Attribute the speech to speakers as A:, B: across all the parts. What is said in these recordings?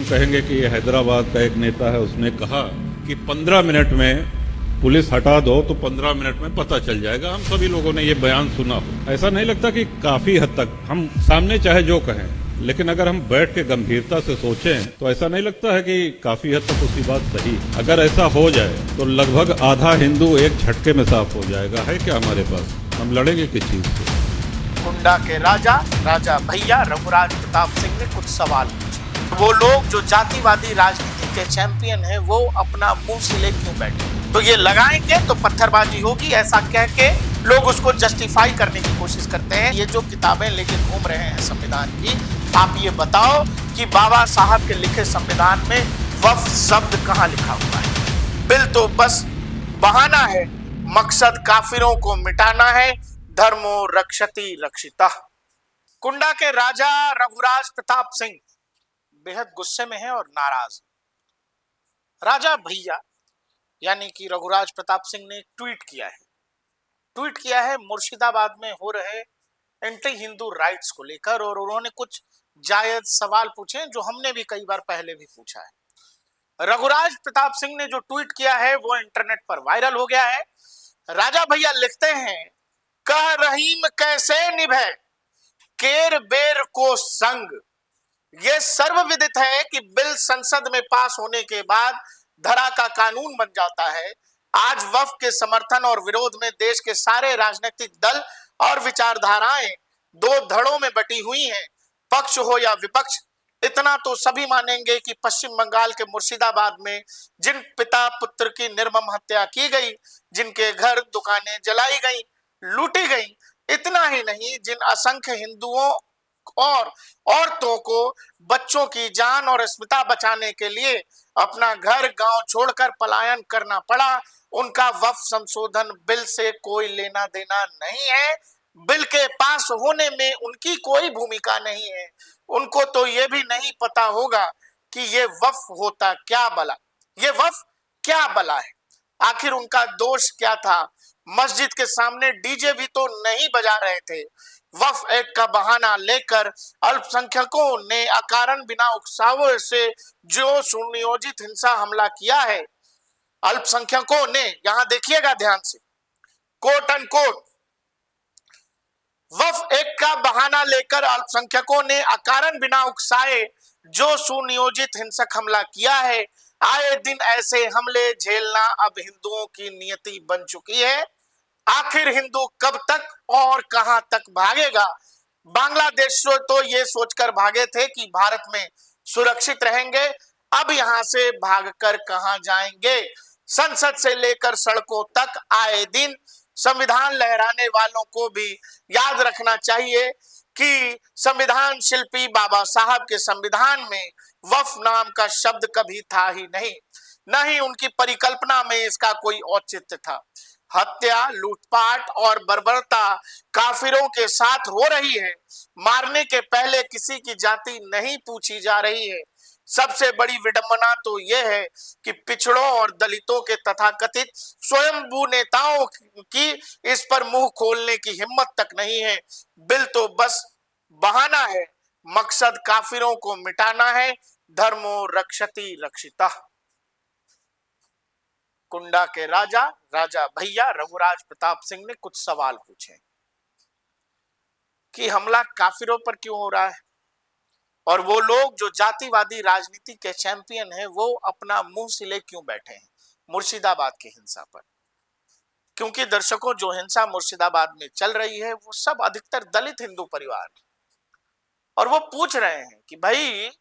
A: कहेंगे कि ये हैदराबाद का एक नेता है, उसने कहा कि 15 मिनट में पुलिस हटा दो तो 15 मिनट में पता चल जाएगा। हम सभी लोगों ने ये बयान सुना हो। ऐसा नहीं लगता कि काफी हद तक हम सामने चाहे जो कहें, लेकिन अगर हम बैठ के गंभीरता से सोचें तो ऐसा नहीं लगता है कि काफी हद तक उसकी बात सही। अगर ऐसा हो जाए तो लगभग आधा हिंदू एक झटके में साफ हो जाएगा। है क्या हमारे पास? हम लड़ेंगे किस चीज से?
B: कुंडा के राजा भैया रघुराज प्रताप सिंह ने कुछ सवाल पूछे। वो लोग जो जातिवादी राजनीति के चैंपियन हैं, वो अपना मुंह सिले क्यों बैठे? तो ये लगाएंगे तो पत्थरबाजी होगी, ऐसा कह के लोग उसको जस्टिफाई करने की कोशिश करते हैं। ये जो किताबें लेके घूम रहे हैं संविधान की, आप ये बताओ कि बाबा साहब के लिखे संविधान में वक्फ शब्द कहाँ लिखा हुआ है? बिल तो बस बहाना है, मकसद काफिरों को मिटाना है। धर्मो रक्षति रक्षितः। कुंडा के राजा रघुराज प्रताप सिंह बेहद गुस्से में है और नाराज। राजा भैया यानी कि रघुराज प्रताप सिंह ने ट्वीट किया है मुर्शिदाबाद में हो रहे एंटी हिंदू राइट्स को लेकर, और उन्होंने कुछ जायज सवाल पूछे जो हमने भी कई बार पहले भी पूछा है। रघुराज प्रताप सिंह ने जो ट्वीट किया है वो इंटरनेट पर वायरल हो गया है। राजा भैया लिखते हैं, कह रहीम कैसे निभे केर बेर को संग। ये सर्वविदित है कि बिल संसद में पास होने के बाद धरा का कानून बन जाता है। आज वक्फ के समर्थन और विरोध में देश के सारे राजनीतिक दल और विचारधाराएं दो धड़ों में बटी हुई हैं, पक्ष हो या विपक्ष। इतना तो सभी मानेंगे कि पश्चिम बंगाल के मुर्शिदाबाद में जिन पिता पुत्र की निर्मम हत्या की गई, जिनके घर दुकानें जलाई गई, लूटी गई, इतना ही नहीं, जिन असंख्य हिंदुओं और औरतों को बच्चों की जान और अस्मिता बचाने के लिए अपना घर गांव छोड़कर पलायन करना पड़ा, उनका वक्फ संशोधन बिल से कोई लेना देना नहीं है। बिल के पास होने में उनकी कोई भूमिका नहीं है। उनको तो ये भी नहीं पता होगा कि ये वक्फ होता क्या भला, ये वक्फ क्या भला है। आखिर उनका दोष क्या था? मस्जिद के सामने डीजे भी तो नहीं बजा रहे थे। वक्फ एक्ट का बहाना लेकर अल्पसंख्यकों ने अकारण बिना उकसावे से जो सुनियोजित हिंसा हमला किया है, अल्पसंख्यकों ने, यहां देखिएगा ध्यान से, quote and quote, Waqf act का बहाना लेकर अल्पसंख्यकों ने अकारण बिना उकसाए जो सुनियोजित हिंसक हमला किया है। आए दिन ऐसे हमले झेलना अब हिंदुओं की नियति बन चुकी है। आखिर हिंदू कब तक और कहां तक भागेगा? बांग्लादेश तो ये सोचकर भागे थे कि भारत में सुरक्षित रहेंगे, अब यहां से भागकर कहां जाएंगे? संसद से लेकर सड़कों तक आए दिन संविधान लहराने वालों को भी याद रखना चाहिए कि संविधान शिल्पी बाबा साहब के संविधान में वक्फ नाम का शब्द कभी था ही नहीं, न ही उनकी परिकल्पना में इसका कोई औचित्य था। हत्या, लूटपाट और बर्बरता काफिरों के साथ हो रही है। मारने के पहले किसी की जाति नहीं पूछी जा रही है। सबसे बड़ी विडंबना तो यह है कि पिछड़ों और दलितों के तथाकथित स्वयंभू नेताओं की इस पर मुंह खोलने की हिम्मत तक नहीं है। बिल तो बस बहाना है, मकसद काफिरों को मिटाना है। धर्मो रक्षति रक्षितः। कुंडा के राजा भैया रघुराज प्रताप सिंह ने कुछ सवाल पूछे कि हमला काफिरों पर क्यों हो रहा है, और वो लोग जो जातिवादी राजनीति के चैंपियन हैं, वो अपना मुंह सिले क्यों बैठे हैं मुर्शिदाबाद की हिंसा पर। क्योंकि दर्शकों, जो हिंसा मुर्शिदाबाद में चल रही है वो सब अधिकतर दलित हिंदू परिवार, और वो पूछ रहे हैं कि भाई,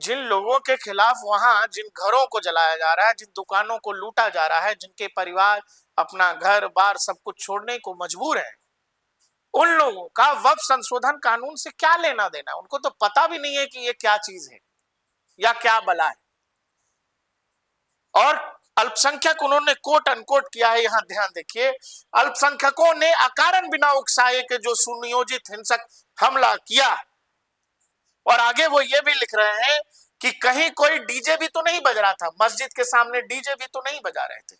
B: जिन लोगों के खिलाफ वहां जिन घरों को जलाया जा रहा है, जिन दुकानों को लूटा जा रहा है, जिनके परिवार अपना घर बार सब कुछ छोड़ने को मजबूर है, उन लोगों का वक्फ संशोधन कानून से क्या लेना देना? उनको तो पता भी नहीं है कि ये क्या चीज है या क्या बला है। और अल्पसंख्यक, उन्होंने कोट अनकोट किया है, यहां ध्यान देखिए, अल्पसंख्यकों ने अकारण बिना उकसाए के जो सुनियोजित हिंसक हमला किया। और आगे वो ये भी लिख रहे हैं कि कहीं कोई डीजे भी तो नहीं बज रहा था, मस्जिद के सामने डीजे भी तो नहीं बजा रहे थे।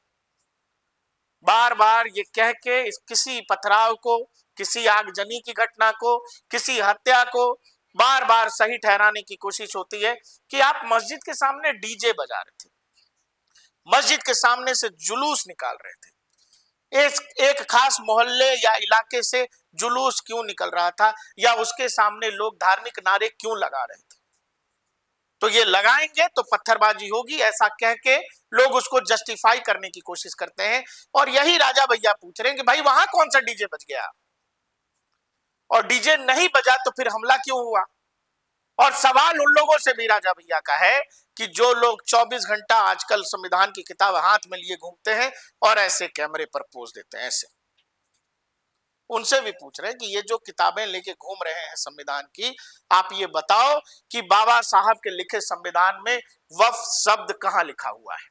B: बार बार ये कह के किसी पथराव को, किसी आगजनी की घटना को, किसी हत्या को बार बार सही ठहराने की कोशिश होती है कि आप मस्जिद के सामने डीजे बजा रहे थे, मस्जिद के सामने से जुलूस निकाल रहे थे, एक खास मोहल्ले या इलाके से जुलूस क्यों निकल रहा था, या उसके सामने लोग धार्मिक नारे क्यों लगा रहे थे। तो ये लगाएंगे तो पत्थरबाजी होगी, ऐसा कह के लोग उसको जस्टिफाई करने की कोशिश करते हैं। और यही राजा भैया पूछ रहे हैं कि भाई वहां कौन सा डीजे बज गया, और डीजे नहीं बजा तो फिर हमला क्यों हुआ। और सवाल उन लोगों से भी राजा भैया का है कि जो लोग 24 घंटा आजकल संविधान की किताब हाथ में लिए घूमते हैं और ऐसे कैमरे पर पोज देते हैं, ऐसे उनसे भी पूछ रहे हैं कि ये जो किताबें लेके घूम रहे हैं संविधान की, आप ये बताओ कि बाबा साहब के लिखे संविधान में वक्फ शब्द कहां लिखा हुआ है।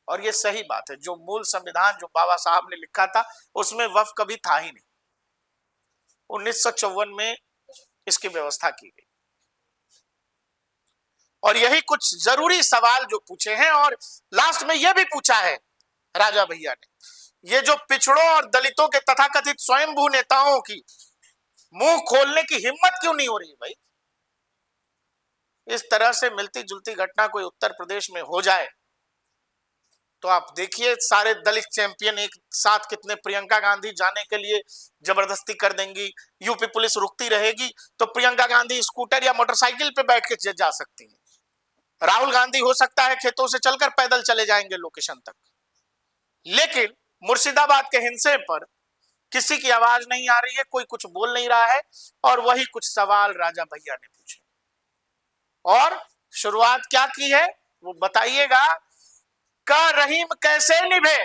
B: और ये सही बात है, जो मूल संविधान जो बाबा साहब ने लिखा था उसमें वक्फ कभी था ही नहीं। 1954 में इसकी व्यवस्था की गई। और यही कुछ जरूरी सवाल जो पूछे हैं, और लास्ट में यह भी पूछा है राजा भैया ने, ये जो पिछड़ों और दलितों के तथाकथित स्वयंभू नेताओं की मुंह खोलने की हिम्मत क्यों नहीं हो रही भाई। इस तरह से मिलती जुलती घटना कोई उत्तर प्रदेश में हो जाए तो आप देखिए सारे दलित चैंपियन एक साथ कितने प्रियंका गांधी जाने के लिए जबरदस्ती कर देंगी। यूपी पुलिस रुकती रहेगी तो प्रियंका गांधी स्कूटर या मोटरसाइकिल पे बैठ के जा सकती हैं। राहुल गांधी हो सकता है खेतों से चलकर पैदल चले जाएंगे लोकेशन तक। लेकिन मुर्शिदाबाद के हिंसे पर किसी की आवाज नहीं आ रही है, कोई कुछ बोल नहीं रहा है। और वही कुछ सवाल राजा भैया ने पूछे, और शुरुआत क्या की है वो बताइएगा। का रहीम कैसे निभे,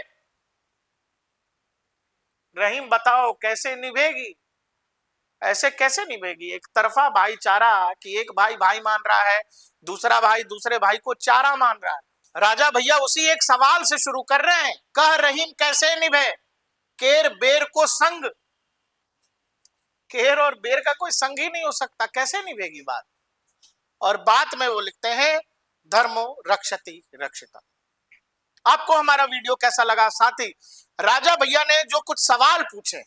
B: रहीम बताओ कैसे निभेगी, ऐसे कैसे निभेगी। एक तरफा भाईचारा कि एक भाई भाई मान रहा है, दूसरा भाई दूसरे भाई को चारा मान रहा है। राजा भैया उसी एक सवाल से शुरू कर रहे हैं, कह रहीम कैसे निभे, केर बेर को संग। केर और बेर का कोई संग ही नहीं हो सकता, कैसे निभेगी बात। और बात में वो लिखते हैं धर्मो रक्षति रक्षिता। आपको हमारा वीडियो कैसा लगा साथी, राजा भैया ने जो कुछ सवाल पूछे,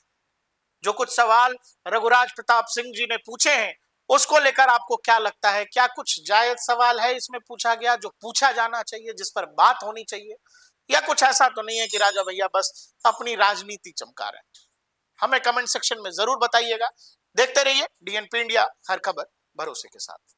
B: जो कुछ सवाल रघुराज प्रताप सिंह जी ने पूछे हैं, उसको लेकर आपको क्या लगता है, क्या कुछ जायज सवाल है इसमें पूछा गया जो पूछा जाना चाहिए, जिस पर बात होनी चाहिए, या कुछ ऐसा तो नहीं है कि राजा भैया बस अपनी राजनीति चमका रहे हैं। हमें कमेंट सेक्शन में जरूर बताइएगा। देखते रहिए डीएनपी इंडिया, हर खबर भरोसे के साथ।